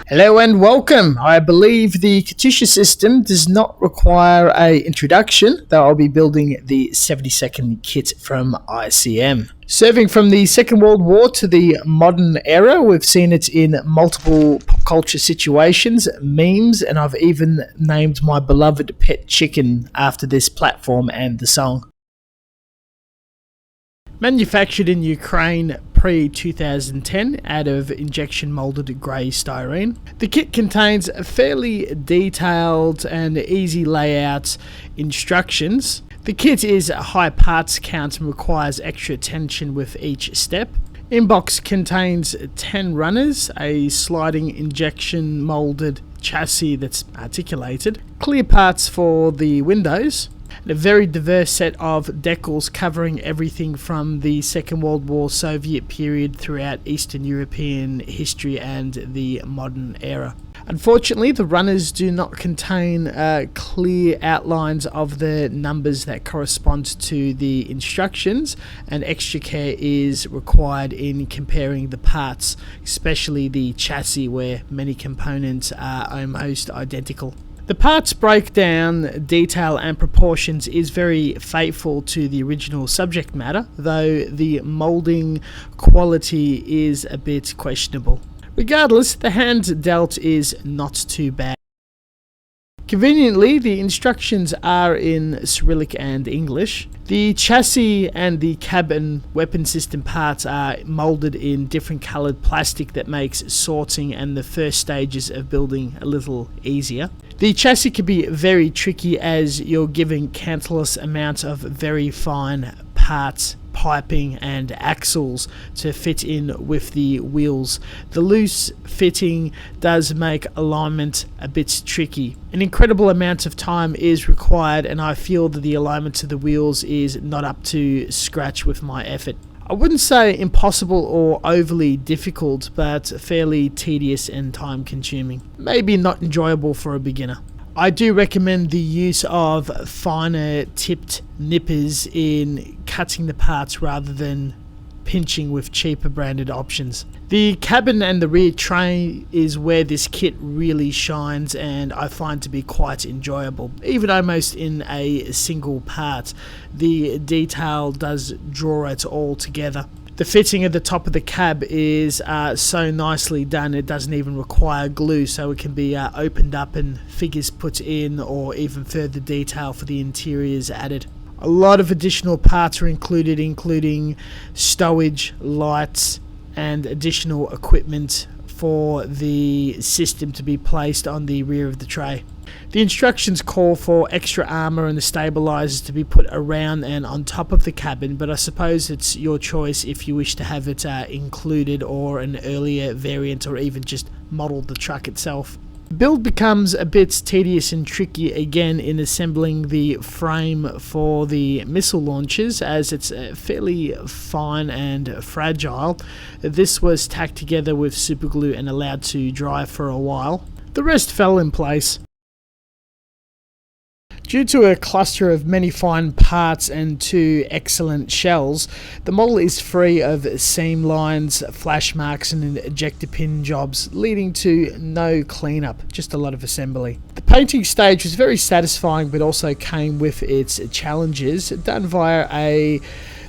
Hello and welcome. I believe the Katusha system does not require a introduction, though I'll be building the 72nd kit from ICM. Serving from the Second World War to the modern era, we've seen it in multiple pop culture situations, memes, and I've even named my beloved pet chicken after this platform and the song. Manufactured in Ukraine pre-2010 out of injection molded grey styrene, the kit contains fairly detailed and easy layout instructions. The kit is a high parts count and requires extra attention with each step. Inbox contains 10 runners, a sliding injection molded chassis that's articulated, clear parts for the windows, and a very diverse set of decals covering everything from the Second World War Soviet period throughout Eastern European history and the modern era. Unfortunately, the runners do not contain clear outlines of the numbers that correspond to the instructions, and extra care is required in comparing the parts, especially the chassis where many components are almost identical. The parts breakdown, detail and proportions is very faithful to the original subject matter, though the moulding quality is a bit questionable. Regardless, the hand dealt is not too bad. Conveniently, the instructions are in Cyrillic and English. The chassis and the cabin weapon system parts are moulded in different coloured plastic that makes sorting and the first stages of building a little easier. The chassis can be very tricky as you're given countless amounts of very fine parts, piping and axles to fit in with the wheels. The loose fitting does make alignment a bit tricky. An incredible amount of time is required, and I feel that the alignment to the wheels is not up to scratch with my effort. I wouldn't say impossible or overly difficult, but fairly tedious and time consuming. Maybe not enjoyable for a beginner. I do recommend the use of finer tipped nippers in cutting the parts rather than pinching with cheaper branded options. The cabin and the rear tray is where this kit really shines, and I find to be quite enjoyable. Even almost in a single part, the detail does draw it all together. The fitting at the top of the cab is so nicely done, it doesn't even require glue, so it can be opened up and figures put in, or even further detail for the interiors added. A lot of additional parts are included, including stowage, lights, and additional equipment for the system to be placed on the rear of the tray. The instructions call for extra armour and the stabilisers to be put around and on top of the cabin, but I suppose it's your choice if you wish to have it included, or an earlier variant, or even just model the truck itself. The build becomes a bit tedious and tricky again in assembling the frame for the missile launchers, as it's fairly fine and fragile. This was tacked together with superglue and allowed to dry for a while. The rest fell in place. Due to a cluster of many fine parts and 2 excellent shells, the model is free of seam lines, flash marks and ejector pin jobs, leading to no cleanup, just a lot of assembly. The painting stage was very satisfying, but also came with its challenges, done via a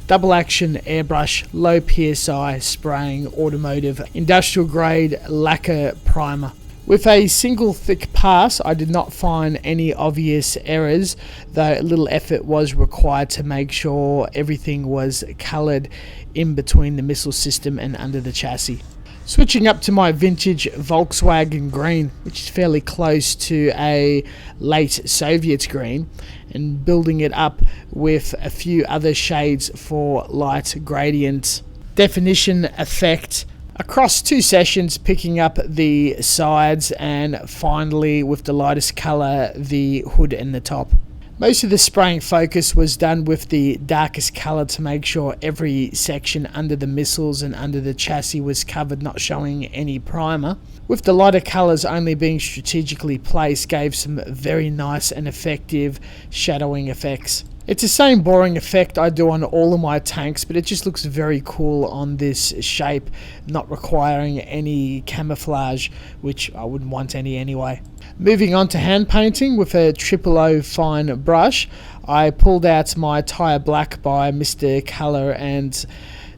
double action airbrush, low PSI spraying automotive industrial grade lacquer primer. With a single thick pass, I did not find any obvious errors, though a little effort was required to make sure everything was coloured in between the missile system and under the chassis. Switching up to my vintage Volkswagen green, which is fairly close to a late Soviet green, and building it up with a few other shades for light gradient definition effect. Across 2 sessions, picking up the sides, and finally with the lightest colour, the hood and the top. Most of the spraying focus was done with the darkest colour to make sure every section under the missiles and under the chassis was covered, not showing any primer. With the lighter colours only being strategically placed, gave some very nice and effective shadowing effects. It's the same boring effect I do on all of my tanks, but it just looks very cool on this shape, not requiring any camouflage, which I wouldn't want any anyway. Moving on to hand painting with a 000 fine brush, I pulled out my Tire Black by Mr. Colour and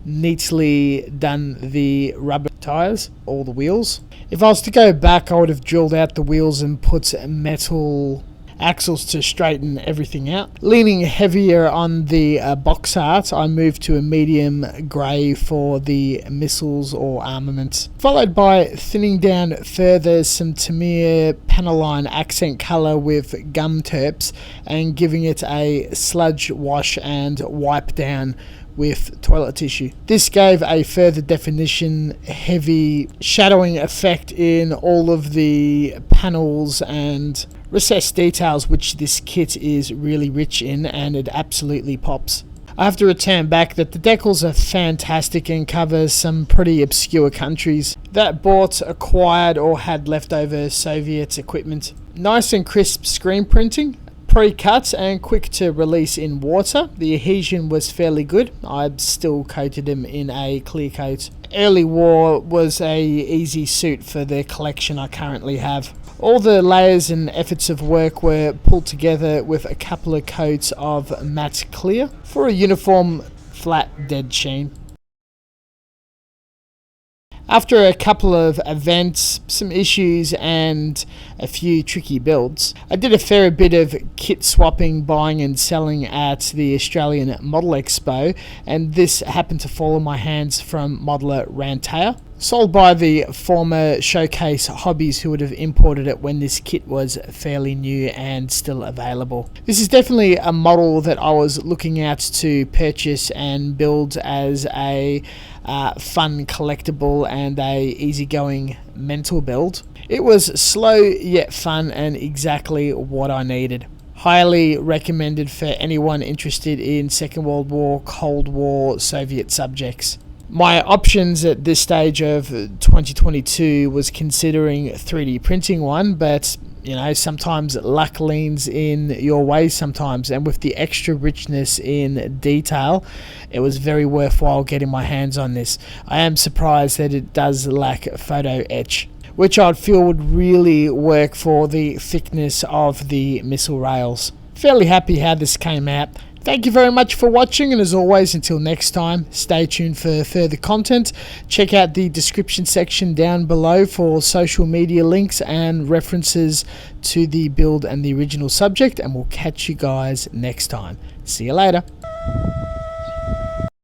neatly done the rubber tyres, all the wheels. If I was to go back, I would have drilled out the wheels and put metal axles to straighten everything out. Leaning heavier on the box art, I moved to a medium grey for the missiles or armaments, followed by thinning down further some Tamiya Panaline accent colour with gum terps and giving it a sludge wash and wipe down with toilet tissue. This gave a further definition, heavy shadowing effect in all of the panels and recessed details, which this kit is really rich in, and it absolutely pops. I have to return back that the decals are fantastic and cover some pretty obscure countries that bought, acquired or had leftover Soviet equipment. Nice and crisp screen printing, pre-cut and quick to release in water. The adhesion was fairly good. I still coated them in a clear coat. Early war was a easy suit for the collection I currently have. All the layers and efforts of work were pulled together with a couple of coats of matte clear for a uniform flat dead sheen. After a couple of events, some issues and a few tricky builds, I did a fair bit of kit swapping, buying and selling at the Australian Model Expo, and this happened to fall in my hands from modeller Rantea, sold by the former Showcase Hobbies who would have imported it when this kit was fairly new and still available. This is definitely a model that I was looking at to purchase and build as a fun collectible and a easygoing mental build. It was slow yet fun and exactly what I needed. Highly recommended for anyone interested in Second World War, Cold War, Soviet subjects. My options at this stage of 2022 was considering 3D printing one, but you know, sometimes luck leans in your way sometimes, and with the extra richness in detail, it was very worthwhile getting my hands on this. I am surprised that it does lack photo etch, which I'd feel would really work for the thickness of the missile rails. Fairly happy how this came out. Thank you very much for watching, and as always, until next time, stay tuned for further content. Check out the description section down below for social media links and references to the build and the original subject, and we'll catch you guys next time. See you later.